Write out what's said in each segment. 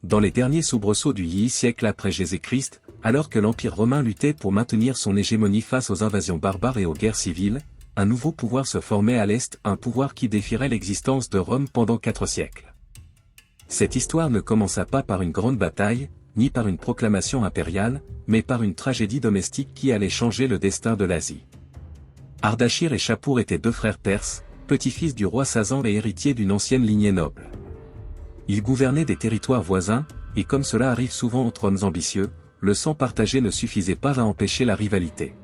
Dans les derniers soubresauts du siècle après Jésus-Christ, alors que l'Empire romain luttait pour maintenir son hégémonie face aux invasions barbares et aux guerres civiles, un nouveau pouvoir se formait à l'Est, un pouvoir qui défierait l'existence de Rome pendant 4 siècles. Cette histoire ne commença pas par une grande bataille, ni par une proclamation impériale, mais par une tragédie domestique qui allait changer le destin de l'Asie. Ardachir et Shapur étaient 2 frères perses, petits-fils du roi Sasan et héritiers d'une ancienne lignée noble. Ils gouvernaient des territoires voisins, et comme cela arrive souvent entre hommes ambitieux, le sang partagé ne suffisait pas à empêcher la rivalité.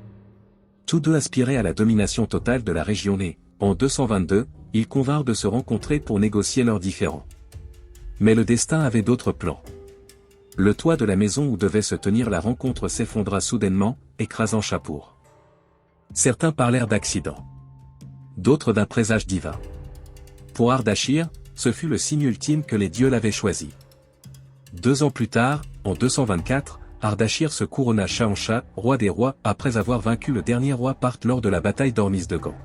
Tous 2 aspiraient à la domination totale de la région et, en 222, ils convinrent de se rencontrer pour négocier leurs différends. Mais le destin avait d'autres plans. Le toit de la maison où devait se tenir la rencontre s'effondra soudainement, écrasant Shapur. Certains parlèrent d'accident. D'autres d'un présage divin. Pour Ardachir, ce fut le signe ultime que les dieux l'avaient choisi. 2 ans plus tard, en 224, Ardachir se couronna Shahanshah, roi des rois, après avoir vaincu le dernier roi parthe lors de la bataille d'Ormise de Gand.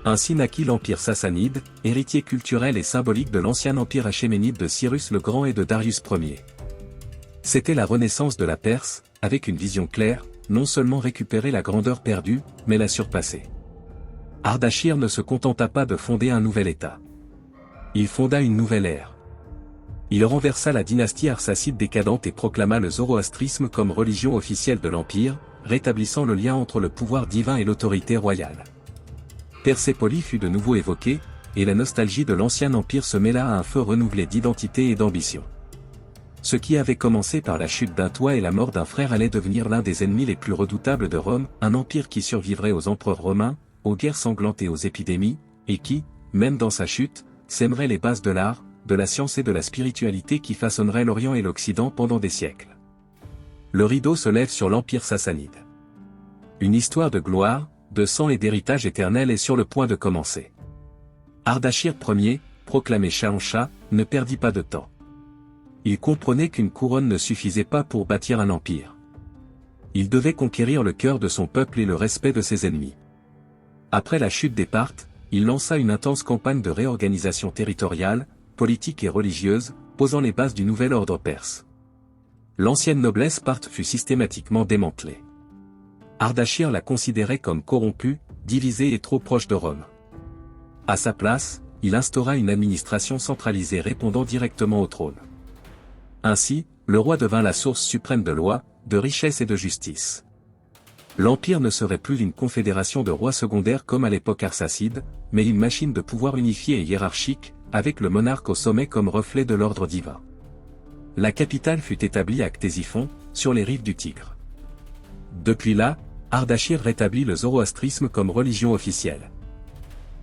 Ainsi naquit l'Empire sassanide, héritier culturel et symbolique de l'ancien empire achéménide de Cyrus le Grand et de Darius Ier. C'était la renaissance de la Perse, avec une vision claire, non seulement récupérer la grandeur perdue, mais la surpasser. Ardachir ne se contenta pas de fonder un nouvel État. Il fonda une nouvelle ère. Il renversa la dynastie arsacide décadente et proclama le zoroastrisme comme religion officielle de l'Empire, rétablissant le lien entre le pouvoir divin et l'autorité royale. Persépolis fut de nouveau évoquée, et la nostalgie de l'ancien empire se mêla à un feu renouvelé d'identité et d'ambition. Ce qui avait commencé par la chute d'un toit et la mort d'un frère allait devenir l'un des ennemis les plus redoutables de Rome, un empire qui survivrait aux empereurs romains, aux guerres sanglantes et aux épidémies, et qui, même dans sa chute, sèmerait les bases de l'art, de la science et de la spiritualité qui façonneraient l'Orient et l'Occident pendant des siècles. Le rideau se lève sur l'Empire sassanide. Une histoire de gloire, de sang et d'héritage éternel est sur le point de commencer. Ardachir Ier, proclamé Shahanshah, ne perdit pas de temps. Il comprenait qu'une couronne ne suffisait pas pour bâtir un empire. Il devait conquérir le cœur de son peuple et le respect de ses ennemis. Après la chute des Parthes, il lança une intense campagne de réorganisation territoriale, politique et religieuse, posant les bases du nouvel ordre perse. L'ancienne noblesse parthe fut systématiquement démantelée. Ardachir la considérait comme corrompue, divisée et trop proche de Rome. À sa place, il instaura une administration centralisée répondant directement au trône. Ainsi, le roi devint la source suprême de loi, de richesse et de justice. L'Empire ne serait plus une confédération de rois secondaires comme à l'époque arsacide, mais une machine de pouvoir unifiée et hiérarchique, avec le monarque au sommet comme reflet de l'ordre divin. La capitale fut établie à Ctésiphon, sur les rives du Tigre. Depuis là, Ardachir rétablit le zoroastrisme comme religion officielle.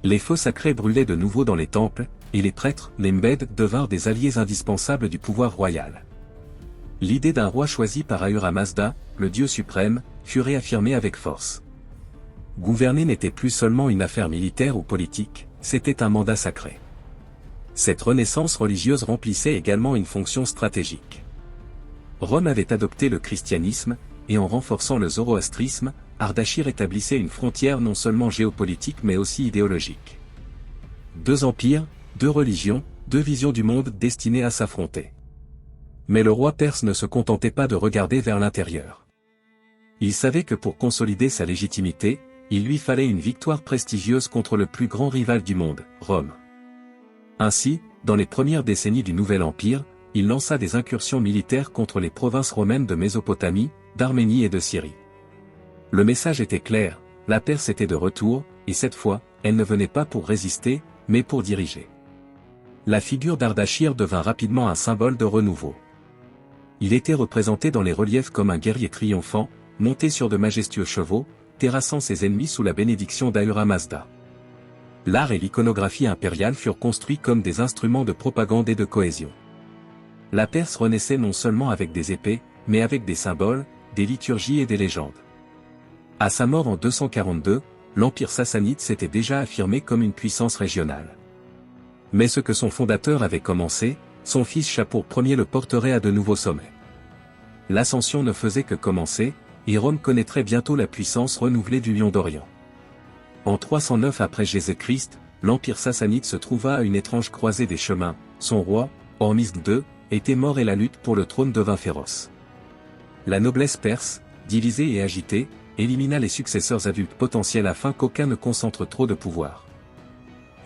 Les feux sacrés brûlaient de nouveau dans les temples, et les prêtres, les mbeds, devinrent des alliés indispensables du pouvoir royal. L'idée d'un roi choisi par Ahura Mazda, le dieu suprême, fut réaffirmée avec force. Gouverner n'était plus seulement une affaire militaire ou politique, c'était un mandat sacré. Cette renaissance religieuse remplissait également une fonction stratégique. Rome avait adopté le christianisme, et en renforçant le zoroastrisme, Ardachir établissait une frontière non seulement géopolitique mais aussi idéologique. 2 empires, 2 religions, 2 visions du monde destinées à s'affronter. Mais le roi perse ne se contentait pas de regarder vers l'intérieur. Il savait que pour consolider sa légitimité, il lui fallait une victoire prestigieuse contre le plus grand rival du monde, Rome. Ainsi, dans les premières décennies du Nouvel Empire, il lança des incursions militaires contre les provinces romaines de Mésopotamie, d'Arménie et de Syrie. Le message était clair, la Perse était de retour, et cette fois, elle ne venait pas pour résister, mais pour diriger. La figure d'Ardachir devint rapidement un symbole de renouveau. Il était représenté dans les reliefs comme un guerrier triomphant, monté sur de majestueux chevaux, terrassant ses ennemis sous la bénédiction d'Ahura Mazda. L'art et l'iconographie impériale furent construits comme des instruments de propagande et de cohésion. La Perse renaissait non seulement avec des épées, mais avec des symboles, des liturgies et des légendes. À sa mort en 242, l'Empire sassanide s'était déjà affirmé comme une puissance régionale. Mais ce que son fondateur avait commencé, son fils Shapur Ier le porterait à de nouveaux sommets. L'ascension ne faisait que commencer, et Rome connaîtrait bientôt la puissance renouvelée du Lion d'Orient. En 309 après Jésus-Christ, l'Empire sassanide se trouva à une étrange croisée des chemins, son roi, Hormisd II, était mort et la lutte pour le trône devint féroce. La noblesse perse, divisée et agitée, élimina les successeurs adultes potentiels afin qu'aucun ne concentre trop de pouvoir.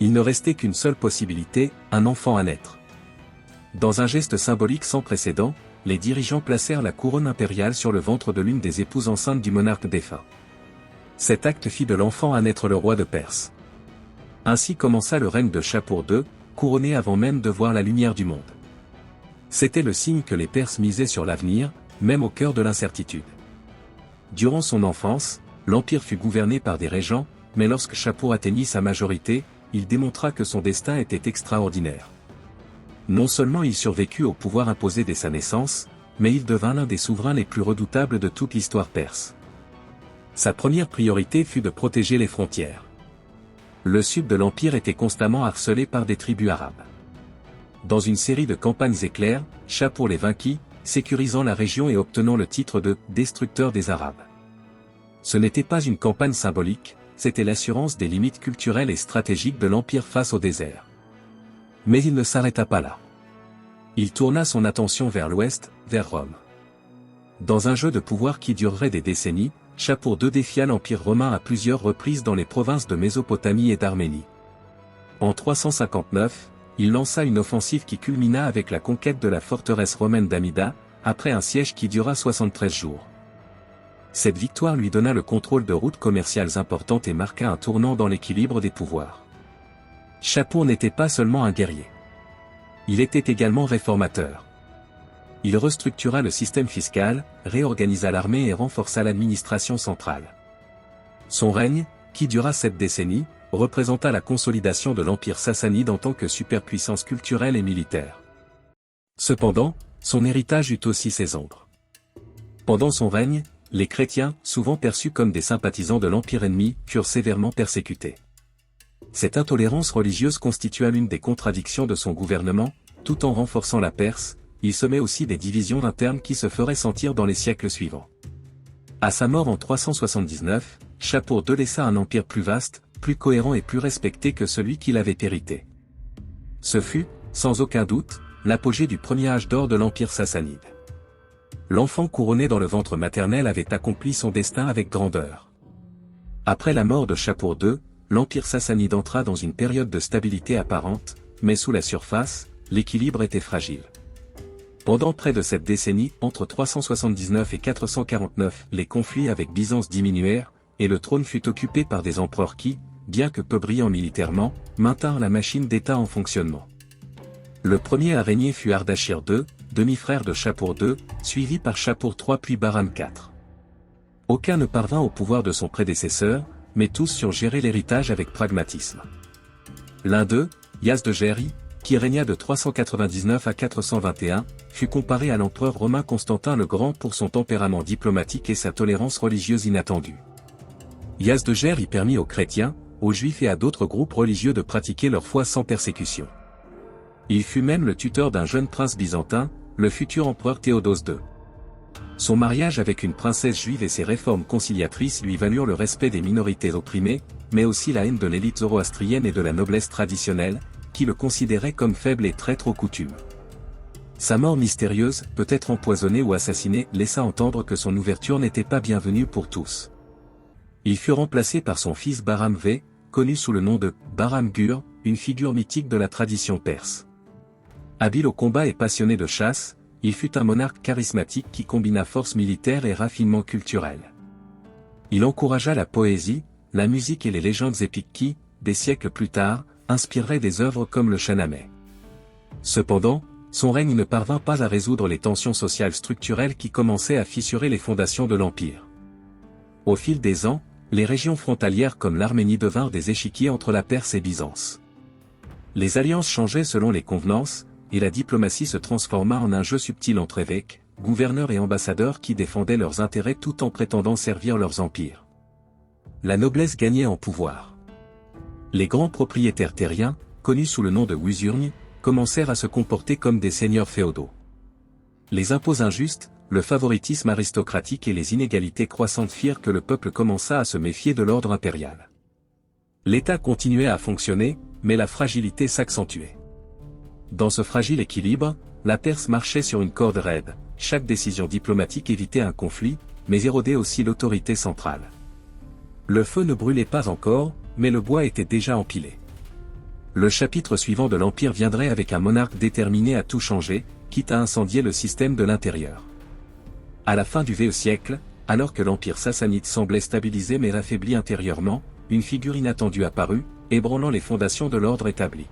Il ne restait qu'une seule possibilité, un enfant à naître. Dans un geste symbolique sans précédent, les dirigeants placèrent la couronne impériale sur le ventre de l'une des épouses enceintes du monarque défunt. Cet acte fit de l'enfant à naître le roi de Perse. Ainsi commença le règne de Shapur II, couronné avant même de voir la lumière du monde. C'était le signe que les Perses misaient sur l'avenir, même au cœur de l'incertitude. Durant son enfance, l'empire fut gouverné par des régents, mais lorsque Shapur atteignit sa majorité, il démontra que son destin était extraordinaire. Non seulement il survécut au pouvoir imposé dès sa naissance, mais il devint l'un des souverains les plus redoutables de toute l'histoire perse. Sa première priorité fut de protéger les frontières. Le sud de l'empire était constamment harcelé par des tribus arabes. Dans une série de campagnes éclairs, Shapur les vainquit, sécurisant la région et obtenant le titre de « destructeur des Arabes ». Ce n'était pas une campagne symbolique, c'était l'assurance des limites culturelles et stratégiques de l'empire face au désert. Mais il ne s'arrêta pas là. Il tourna son attention vers l'ouest, vers Rome. Dans un jeu de pouvoir qui durerait des décennies, Shapur II défia l'Empire romain à plusieurs reprises dans les provinces de Mésopotamie et d'Arménie. En 359, il lança une offensive qui culmina avec la conquête de la forteresse romaine d'Amida, après un siège qui dura 73 jours. Cette victoire lui donna le contrôle de routes commerciales importantes et marqua un tournant dans l'équilibre des pouvoirs. Shapur n'était pas seulement un guerrier. Il était également réformateur. Il restructura le système fiscal, réorganisa l'armée et renforça l'administration centrale. Son règne, qui dura 7 décennies, représenta la consolidation de l'empire sassanide en tant que superpuissance culturelle et militaire. Cependant, son héritage eut aussi ses ombres. Pendant son règne, les chrétiens, souvent perçus comme des sympathisants de l'empire ennemi, furent sévèrement persécutés. Cette intolérance religieuse constitua l'une des contradictions de son gouvernement, tout en renforçant la Perse, il semait aussi des divisions internes qui se feraient sentir dans les siècles suivants. À sa mort en 379, Shapur II laissa un empire plus vaste, plus cohérent et plus respecté que celui qu'il avait hérité. Ce fut, sans aucun doute, l'apogée du premier âge d'or de l'empire sassanide. L'enfant couronné dans le ventre maternel avait accompli son destin avec grandeur. Après la mort de Shapur II, l'empire sassanide entra dans une période de stabilité apparente, mais sous la surface, l'équilibre était fragile. Pendant près de cette décennie, entre 379 et 449, les conflits avec Byzance diminuèrent, et le trône fut occupé par des empereurs qui, bien que peu brillants militairement, maintinrent la machine d'État en fonctionnement. Le premier à régner fut Ardashir II, demi-frère de Shapur II, suivi par Shapur III puis Bahram IV. Aucun ne parvint au pouvoir de son prédécesseur, mais tous surent gérer l'héritage avec pragmatisme. L'un d'eux, Yazdegeri, qui régna de 399 à 421, fut comparé à l'empereur romain Constantin le Grand pour son tempérament diplomatique et sa tolérance religieuse inattendue. Yazdegeri permit aux chrétiens, aux juifs et à d'autres groupes religieux de pratiquer leur foi sans persécution. Il fut même le tuteur d'un jeune prince byzantin, le futur empereur Théodose II. Son mariage avec une princesse juive et ses réformes conciliatrices lui valurent le respect des minorités opprimées, mais aussi la haine de l'élite zoroastrienne et de la noblesse traditionnelle, qui le considérait comme faible et traître aux coutumes. Sa mort mystérieuse, peut-être empoisonnée ou assassinée, laissa entendre que son ouverture n'était pas bienvenue pour tous. Il fut remplacé par son fils Bahram V, connu sous le nom de Bahram Gur, une figure mythique de la tradition perse. Habile au combat et passionné de chasse, il fut un monarque charismatique qui combina force militaire et raffinement culturel. Il encouragea la poésie, la musique et les légendes épiques qui, des siècles plus tard, inspireraient des œuvres comme le Shahnameh. Cependant, son règne ne parvint pas à résoudre les tensions sociales structurelles qui commençaient à fissurer les fondations de l'Empire. Au fil des ans, les régions frontalières comme l'Arménie devinrent des échiquiers entre la Perse et Byzance. Les alliances changeaient selon les convenances, et la diplomatie se transforma en un jeu subtil entre évêques, gouverneurs et ambassadeurs qui défendaient leurs intérêts tout en prétendant servir leurs empires. La noblesse gagnait en pouvoir. Les grands propriétaires terriens, connus sous le nom de Wuzurni, commencèrent à se comporter comme des seigneurs féodaux. Les impôts injustes, le favoritisme aristocratique et les inégalités croissantes firent que le peuple commença à se méfier de l'ordre impérial. L'État continuait à fonctionner, mais la fragilité s'accentuait. Dans ce fragile équilibre, la Perse marchait sur une corde raide, chaque décision diplomatique évitait un conflit, mais érodait aussi l'autorité centrale. Le feu ne brûlait pas encore, mais le bois était déjà empilé. Le chapitre suivant de l'Empire viendrait avec un monarque déterminé à tout changer, quitte à incendier le système de l'intérieur. À la fin du Ve siècle, alors que l'Empire sassanide semblait stabilisé mais affaibli intérieurement, une figure inattendue apparut, ébranlant les fondations de l'ordre établi.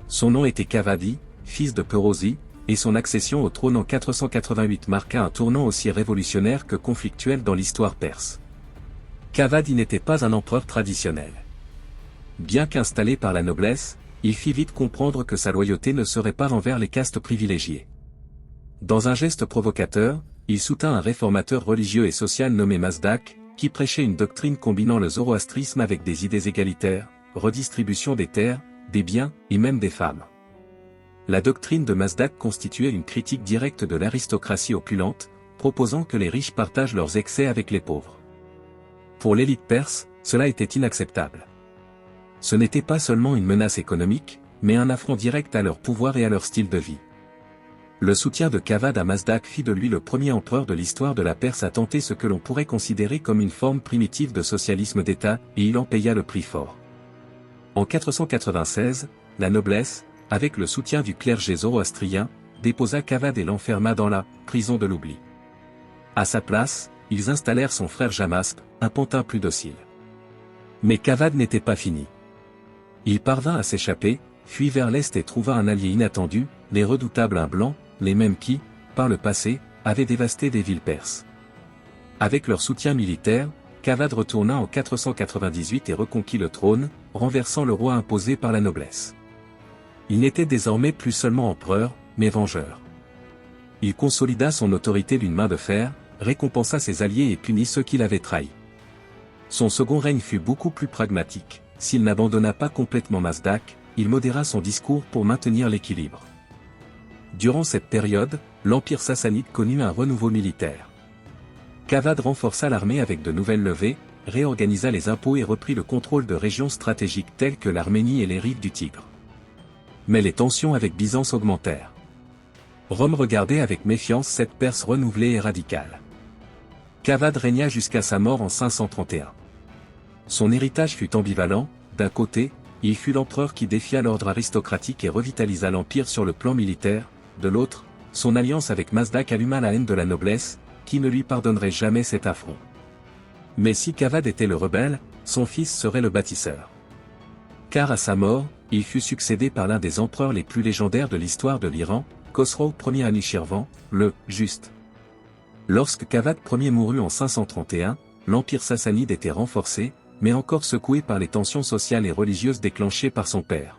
Son nom était Cavadi, fils de Peurosi, et son accession au trône en 488 marqua un tournant aussi révolutionnaire que conflictuel dans l'histoire perse. Cavadi n'était pas un empereur traditionnel. Bien qu'installé par la noblesse, il fit vite comprendre que sa loyauté ne serait pas envers les castes privilégiées. Dans un geste provocateur, il soutint un réformateur religieux et social nommé Mazdak, qui prêchait une doctrine combinant le zoroastrisme avec des idées égalitaires, redistribution des terres, des biens, et même des femmes. La doctrine de Mazdak constituait une critique directe de l'aristocratie opulente, proposant que les riches partagent leurs excès avec les pauvres. Pour l'élite perse, cela était inacceptable. Ce n'était pas seulement une menace économique, mais un affront direct à leur pouvoir et à leur style de vie. Le soutien de Cavad à Mazdak fit de lui le premier empereur de l'histoire de la Perse à tenter ce que l'on pourrait considérer comme une forme primitive de socialisme d'État, et il en paya le prix fort. En 496, la noblesse, avec le soutien du clergé zoroastrien, déposa Cavad et l'enferma dans la « prison de l'oubli ». À sa place, ils installèrent son frère Jamasp, un pantin plus docile. Mais Cavad n'était pas fini. Il parvint à s'échapper, fuit vers l'est et trouva un allié inattendu, les redoutables Huns blancs, les mêmes qui, par le passé, avaient dévasté des villes perses. Avec leur soutien militaire, Cavad retourna en 498 et reconquit le trône, renversant le roi imposé par la noblesse. Il n'était désormais plus seulement empereur, mais vengeur. Il consolida son autorité d'une main de fer, récompensa ses alliés et punit ceux qui l'avaient trahi. Son second règne fut beaucoup plus pragmatique. S'il n'abandonna pas complètement Mazdak, il modéra son discours pour maintenir l'équilibre. Durant cette période, l'Empire sassanide connut un renouveau militaire. Cavad renforça l'armée avec de nouvelles levées, réorganisa les impôts et reprit le contrôle de régions stratégiques telles que l'Arménie et les rives du Tigre. Mais les tensions avec Byzance augmentèrent. Rome regardait avec méfiance cette Perse renouvelée et radicale. Cavad régna jusqu'à sa mort en 531. Son héritage fut ambivalent. D'un côté, il fut l'empereur qui défia l'ordre aristocratique et revitalisa l'empire sur le plan militaire, de l'autre, son alliance avec Mazdak alluma la haine de la noblesse, qui ne lui pardonnerait jamais cet affront. Mais si Cavad était le rebelle, son fils serait le bâtisseur. Car à sa mort, il fut succédé par l'un des empereurs les plus légendaires de l'histoire de l'Iran, Khosrow Ier Anushirvan, le « Juste ». Lorsque Cavad Ier mourut en 531, l'empire sassanide était renforcé, mais encore secoué par les tensions sociales et religieuses déclenchées par son père.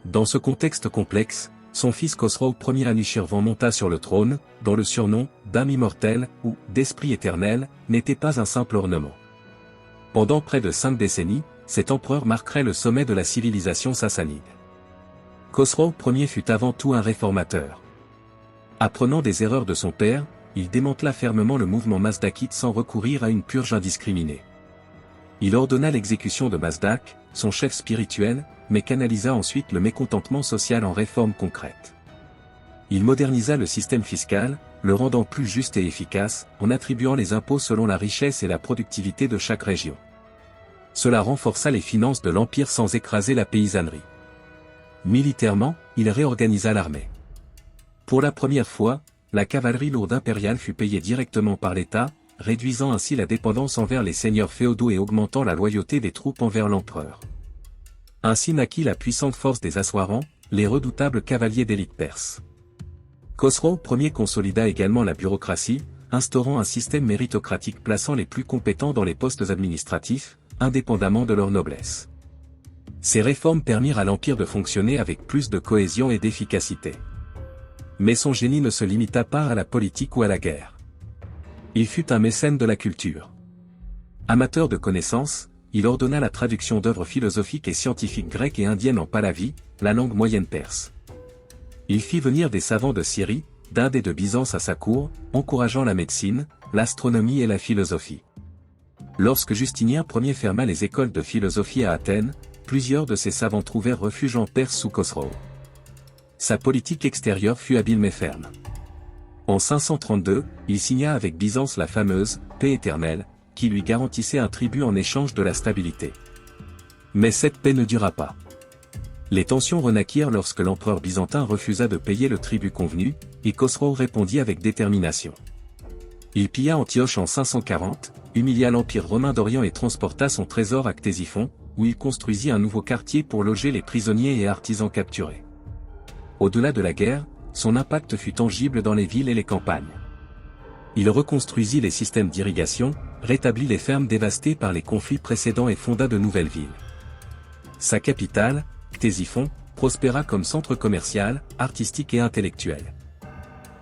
Dans ce contexte complexe, son fils Khosrow Ier Anushirvan monta sur le trône, dont le surnom d'âme immortelle ou d'esprit éternel n'était pas un simple ornement. Pendant près de 5 décennies, cet empereur marquerait le sommet de la civilisation sassanide. Khosrow Ier fut avant tout un réformateur. Apprenant des erreurs de son père, il démantela fermement le mouvement mazdakite sans recourir à une purge indiscriminée. Il ordonna l'exécution de Mazdak, son chef spirituel, mais canalisa ensuite le mécontentement social en réformes concrètes. Il modernisa le système fiscal, le rendant plus juste et efficace, en attribuant les impôts selon la richesse et la productivité de chaque région. Cela renforça les finances de l'Empire sans écraser la paysannerie. Militairement, il réorganisa l'armée. Pour la première fois, la cavalerie lourde impériale fut payée directement par l'État, réduisant ainsi la dépendance envers les seigneurs féodaux et augmentant la loyauté des troupes envers l'empereur. Ainsi naquit la puissante force des Aswarans, les redoutables cavaliers d'élite perse. Khosrow Ier consolida également la bureaucratie, instaurant un système méritocratique plaçant les plus compétents dans les postes administratifs, indépendamment de leur noblesse. Ces réformes permirent à l'Empire de fonctionner avec plus de cohésion et d'efficacité. Mais son génie ne se limita pas à la politique ou à la guerre. Il fut un mécène de la culture. Amateur de connaissances, il ordonna la traduction d'œuvres philosophiques et scientifiques grecques et indiennes en pahlavi, la langue moyenne perse. Il fit venir des savants de Syrie, d'Inde et de Byzance à sa cour, encourageant la médecine, l'astronomie et la philosophie. Lorsque Justinien Ier ferma les écoles de philosophie à Athènes, plusieurs de ces savants trouvèrent refuge en Perse sous Khosrow. Sa politique extérieure fut habile mais ferme. En 532, il signa avec Byzance la fameuse « paix éternelle », qui lui garantissait un tribut en échange de la stabilité. Mais cette paix ne dura pas. Les tensions renaquirent lorsque l'empereur byzantin refusa de payer le tribut convenu, et Khosrow répondit avec détermination. Il pilla Antioche en 540, humilia l'Empire romain d'Orient et transporta son trésor à Ctésiphon, où il construisit un nouveau quartier pour loger les prisonniers et artisans capturés. Au-delà de la guerre, son impact fut tangible dans les villes et les campagnes. Il reconstruisit les systèmes d'irrigation, rétablit les fermes dévastées par les conflits précédents et fonda de nouvelles villes. Sa capitale, Ctésiphon, prospéra comme centre commercial, artistique et intellectuel.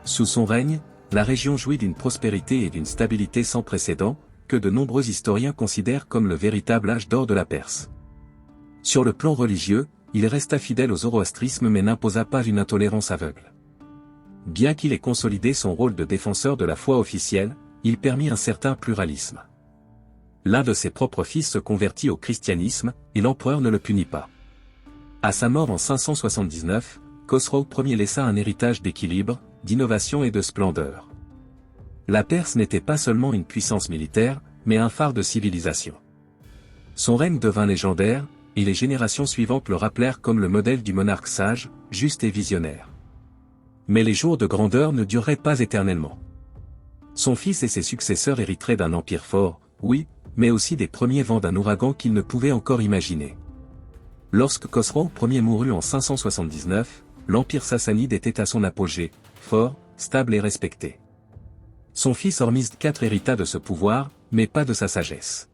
Sous son règne, la région jouit d'une prospérité et d'une stabilité sans précédent, que de nombreux historiens considèrent comme le véritable âge d'or de la Perse. Sur le plan religieux, il resta fidèle au zoroastrisme mais n'imposa pas une intolérance aveugle. Bien qu'il ait consolidé son rôle de défenseur de la foi officielle, il permit un certain pluralisme. L'un de ses propres fils se convertit au christianisme, et l'empereur ne le punit pas. À sa mort en 579, Khosrow Ier laissa un héritage d'équilibre, d'innovation et de splendeur. La Perse n'était pas seulement une puissance militaire, mais un phare de civilisation. Son règne devint légendaire, et les générations suivantes le rappelèrent comme le modèle du monarque sage, juste et visionnaire. Mais les jours de grandeur ne dureraient pas éternellement. Son fils et ses successeurs hériteraient d'un empire fort, oui, mais aussi des premiers vents d'un ouragan qu'ils ne pouvaient encore imaginer. Lorsque Khosrow Ier mourut en 579, l'empire sassanide était à son apogée, fort, stable et respecté. Son fils Hormizd IV hérita de ce pouvoir, mais pas de sa sagesse.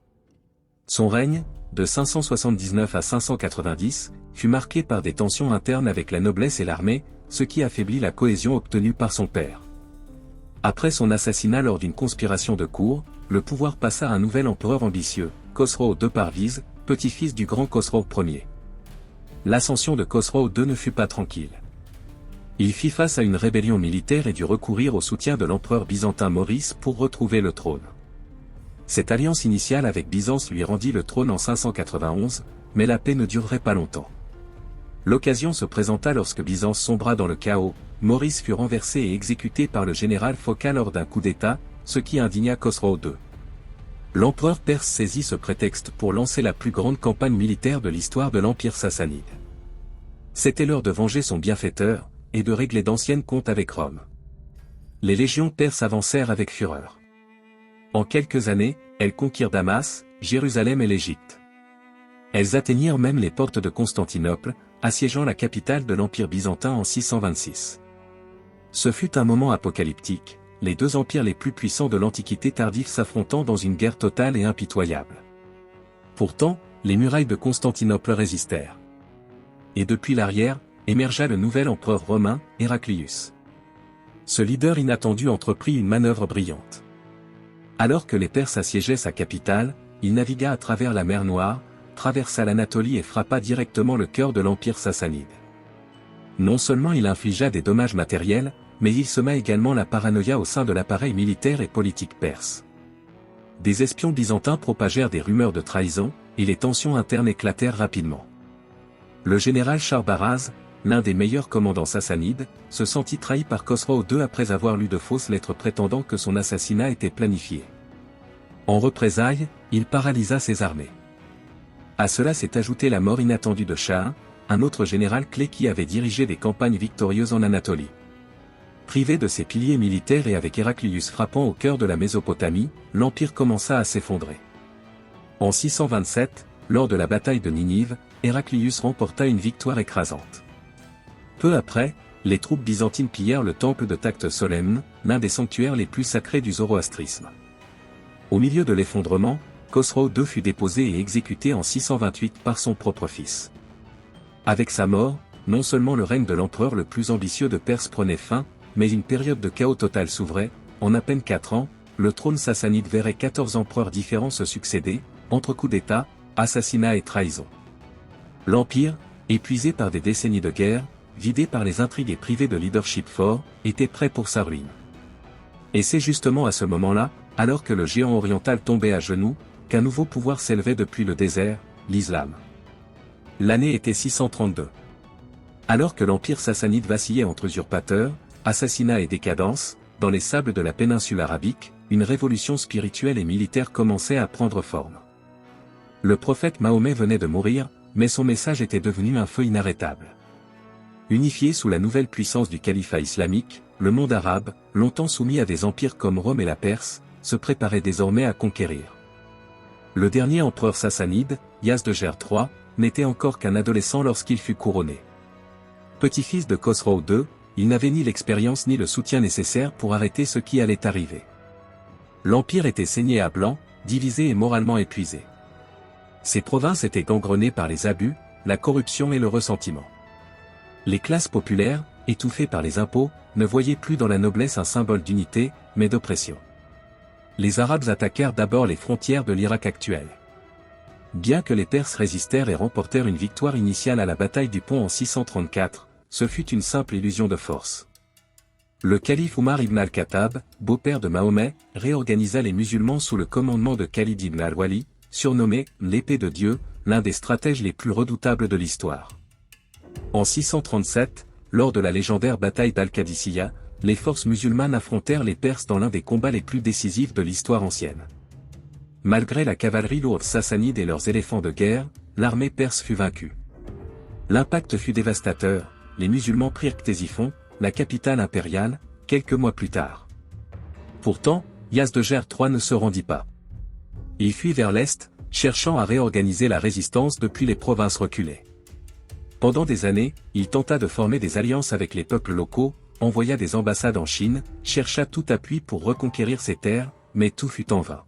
Son règne, de 579 à 590, fut marqué par des tensions internes avec la noblesse et l'armée, ce qui affaiblit la cohésion obtenue par son père. Après son assassinat lors d'une conspiration de cour, le pouvoir passa à un nouvel empereur ambitieux, Khosrow II Parviz, petit-fils du grand Khosrow Ier. L'ascension de Khosrow II ne fut pas tranquille. Il fit face à une rébellion militaire et dut recourir au soutien de l'empereur byzantin Maurice pour retrouver le trône. Cette alliance initiale avec Byzance lui rendit le trône en 591, mais la paix ne durerait pas longtemps. L'occasion se présenta lorsque Byzance sombra dans le chaos, Maurice fut renversé et exécuté par le général Phocas lors d'un coup d'État, ce qui indigna Khosrow II. L'empereur perse saisit ce prétexte pour lancer la plus grande campagne militaire de l'histoire de l'Empire sassanide. C'était l'heure de venger son bienfaiteur, et de régler d'anciennes comptes avec Rome. Les légions perses avancèrent avec fureur. En quelques années, elles conquirent Damas, Jérusalem et l'Égypte. Elles atteignirent même les portes de Constantinople, assiégeant la capitale de l'Empire byzantin en 626. Ce fut un moment apocalyptique, les deux empires les plus puissants de l'Antiquité tardive s'affrontant dans une guerre totale et impitoyable. Pourtant, les murailles de Constantinople résistèrent. Et depuis l'arrière, émergea le nouvel empereur romain, Héraclius. Ce leader inattendu entreprit une manœuvre brillante. Alors que les Perses assiégeaient sa capitale, il navigua à travers la mer Noire, traversa l'Anatolie et frappa directement le cœur de l'Empire sassanide. Non seulement il infligea des dommages matériels, mais il sema également la paranoïa au sein de l'appareil militaire et politique perse. Des espions byzantins propagèrent des rumeurs de trahison, et les tensions internes éclatèrent rapidement. Le général Charbaraz, l'un des meilleurs commandants sassanides, se sentit trahi par Khosrow II après avoir lu de fausses lettres prétendant que son assassinat était planifié. En représailles, il paralysa ses armées. À cela s'est ajoutée la mort inattendue de Shahin, un autre général clé qui avait dirigé des campagnes victorieuses en Anatolie. Privé de ses piliers militaires et avec Héraclius frappant au cœur de la Mésopotamie, l'empire commença à s'effondrer. En 627, lors de la bataille de Ninive, Héraclius remporta une victoire écrasante. Peu après, les troupes byzantines pillèrent le temple de Takhte Solemn, l'un des sanctuaires les plus sacrés du zoroastrisme. Au milieu de l'effondrement, Khosrow II fut déposé et exécuté en 628 par son propre fils. Avec sa mort, non seulement le règne de l'empereur le plus ambitieux de Perse prenait fin, mais une période de chaos total s'ouvrait. En à peine 4 ans, le trône sassanide verrait 14 empereurs différents se succéder, entre coups d'État, assassinats et trahisons. L'empire, épuisé par des décennies de guerre, vidé par les intrigues et privé de leadership fort, était prêt pour sa ruine. Et c'est justement à ce moment-là, alors que le géant oriental tombait à genoux, qu'un nouveau pouvoir s'élevait depuis le désert, l'islam. L'année était 632. Alors que l'empire sassanide vacillait entre usurpateurs, assassinats et décadence, dans les sables de la péninsule arabique, une révolution spirituelle et militaire commençait à prendre forme. Le prophète Mahomet venait de mourir, mais son message était devenu un feu inarrêtable. Unifié sous la nouvelle puissance du califat islamique, le monde arabe, longtemps soumis à des empires comme Rome et la Perse, se préparait désormais à conquérir. Le dernier empereur sassanide, Yazdegerd III, n'était encore qu'un adolescent lorsqu'il fut couronné. Petit-fils de Khosrow II, il n'avait ni l'expérience ni le soutien nécessaire pour arrêter ce qui allait arriver. L'empire était saigné à blanc, divisé et moralement épuisé. Ses provinces étaient gangrenées par les abus, la corruption et le ressentiment. Les classes populaires, étouffées par les impôts, ne voyaient plus dans la noblesse un symbole d'unité, mais d'oppression. Les Arabes attaquèrent d'abord les frontières de l'Irak actuel. Bien que les Perses résistèrent et remportèrent une victoire initiale à la bataille du Pont en 634, ce fut une simple illusion de force. Le calife Omar ibn al-Khattab, beau-père de Mahomet, réorganisa les musulmans sous le commandement de Khalid ibn al-Wali, surnommé « l'épée de Dieu », l'un des stratèges les plus redoutables de l'histoire. En 637, lors de la légendaire bataille d'Al-Qadisiyah, les forces musulmanes affrontèrent les Perses dans l'un des combats les plus décisifs de l'histoire ancienne. Malgré la cavalerie lourde sassanide et leurs éléphants de guerre, l'armée perse fut vaincue. L'impact fut dévastateur, les musulmans prirent Ctésiphon, la capitale impériale, quelques mois plus tard. Pourtant, Yazdegerd III ne se rendit pas. Il fuit vers l'est, cherchant à réorganiser la résistance depuis les provinces reculées. Pendant des années, il tenta de former des alliances avec les peuples locaux, envoya des ambassades en Chine, chercha tout appui pour reconquérir ces terres, mais tout fut en vain.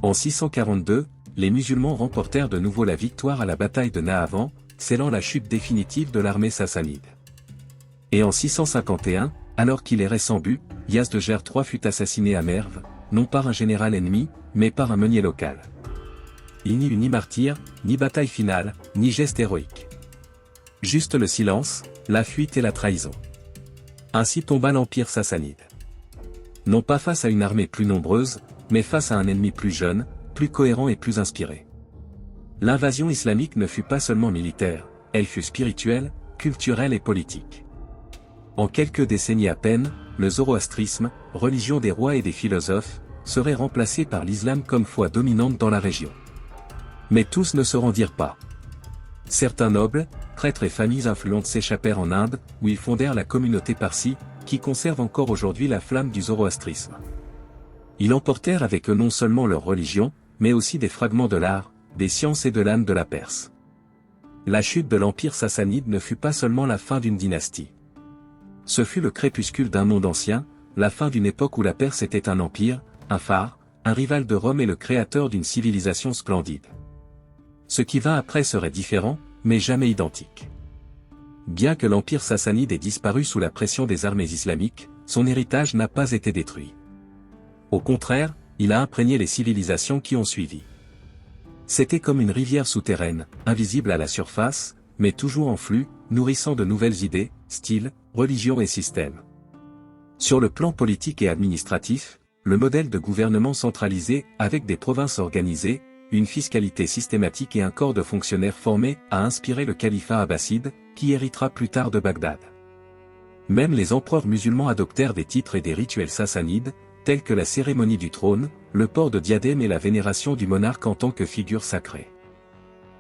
En 642, les musulmans remportèrent de nouveau la victoire à la bataille de Nahavand, scellant la chute définitive de l'armée sassanide. Et en 651, alors qu'il errait sans but, Yazdegerd III fut assassiné à Merv, non par un général ennemi, mais par un meunier local. Il n'y eut ni martyr, ni bataille finale, ni geste héroïque. Juste le silence, la fuite et la trahison. Ainsi tomba l'empire sassanide. Non pas face à une armée plus nombreuse, mais face à un ennemi plus jeune, plus cohérent et plus inspiré. L'invasion islamique ne fut pas seulement militaire, elle fut spirituelle, culturelle et politique. En quelques décennies à peine, le zoroastrisme, religion des rois et des philosophes, serait remplacé par l'islam comme foi dominante dans la région. Mais tous ne se rendirent pas. Certains nobles, prêtres et familles influentes s'échappèrent en Inde, où ils fondèrent la communauté parsie, qui conserve encore aujourd'hui la flamme du zoroastrisme. Ils emportèrent avec eux non seulement leur religion, mais aussi des fragments de l'art, des sciences et de l'âme de la Perse. La chute de l'empire sassanide ne fut pas seulement la fin d'une dynastie. Ce fut le crépuscule d'un monde ancien, la fin d'une époque où la Perse était un empire, un phare, un rival de Rome et le créateur d'une civilisation splendide. Ce qui vint après serait différent, mais jamais identique. Bien que l'empire sassanide ait disparu sous la pression des armées islamiques, son héritage n'a pas été détruit. Au contraire, il a imprégné les civilisations qui ont suivi. C'était comme une rivière souterraine, invisible à la surface, mais toujours en flux, nourrissant de nouvelles idées, styles, religions et systèmes. Sur le plan politique et administratif, le modèle de gouvernement centralisé, avec des provinces organisées, une fiscalité systématique et un corps de fonctionnaires formés, a inspiré le califat abbasside, qui héritera plus tard de Bagdad. Même les empereurs musulmans adoptèrent des titres et des rituels sassanides, tels que la cérémonie du trône, le port de diadème et la vénération du monarque en tant que figure sacrée.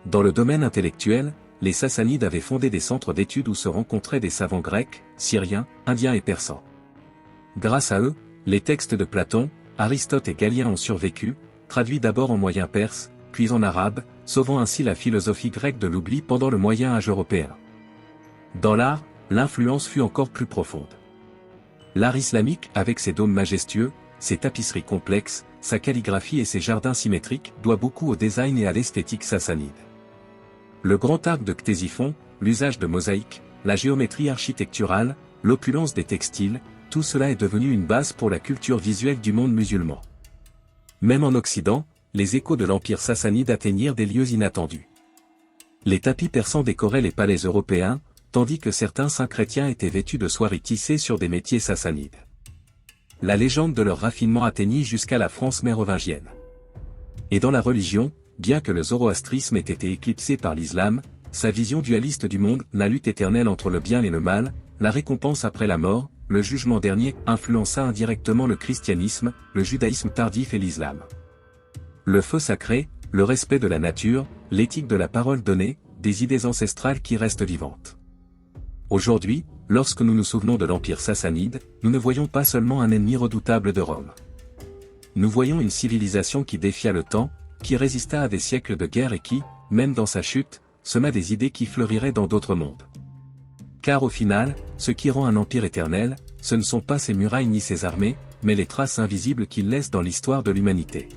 Dans le domaine intellectuel, les Sassanides avaient fondé des centres d'études où se rencontraient des savants grecs, syriens, indiens et persans. Grâce à eux, les textes de Platon, Aristote et Galien ont survécu, traduits d'abord en moyen perse, puis en arabe, sauvant ainsi la philosophie grecque de l'oubli pendant le Moyen Âge européen. Dans l'art, l'influence fut encore plus profonde. L'art islamique, avec ses dômes majestueux, ses tapisseries complexes, sa calligraphie et ses jardins symétriques, doit beaucoup au design et à l'esthétique sassanide. Le grand arc de Ctésiphon, l'usage de mosaïques, la géométrie architecturale, l'opulence des textiles, tout cela est devenu une base pour la culture visuelle du monde musulman. Même en Occident, les échos de l'empire sassanide atteignirent des lieux inattendus. Les tapis persans décoraient les palais européens, tandis que certains saints chrétiens étaient vêtus de soieries tissées sur des métiers sassanides. La légende de leur raffinement atteignit jusqu'à la France mérovingienne. Et dans la religion, bien que le zoroastrisme ait été éclipsé par l'islam, Sa vision dualiste du monde, la lutte éternelle entre le bien et le mal, la récompense après la mort, le jugement dernier, influença indirectement le christianisme, le judaïsme tardif et l'islam. Le feu sacré, le respect de la nature, l'éthique de la parole donnée, des idées ancestrales qui restent vivantes. Aujourd'hui, lorsque nous nous souvenons de l'Empire sassanide, nous ne voyons pas seulement un ennemi redoutable de Rome. Nous voyons une civilisation qui défia le temps, qui résista à des siècles de guerre et qui, même dans sa chute, sema des idées qui fleuriraient dans d'autres mondes. Car au final, ce qui rend un empire éternel, ce ne sont pas ses murailles ni ses armées, mais les traces invisibles qu'il laisse dans l'histoire de l'humanité.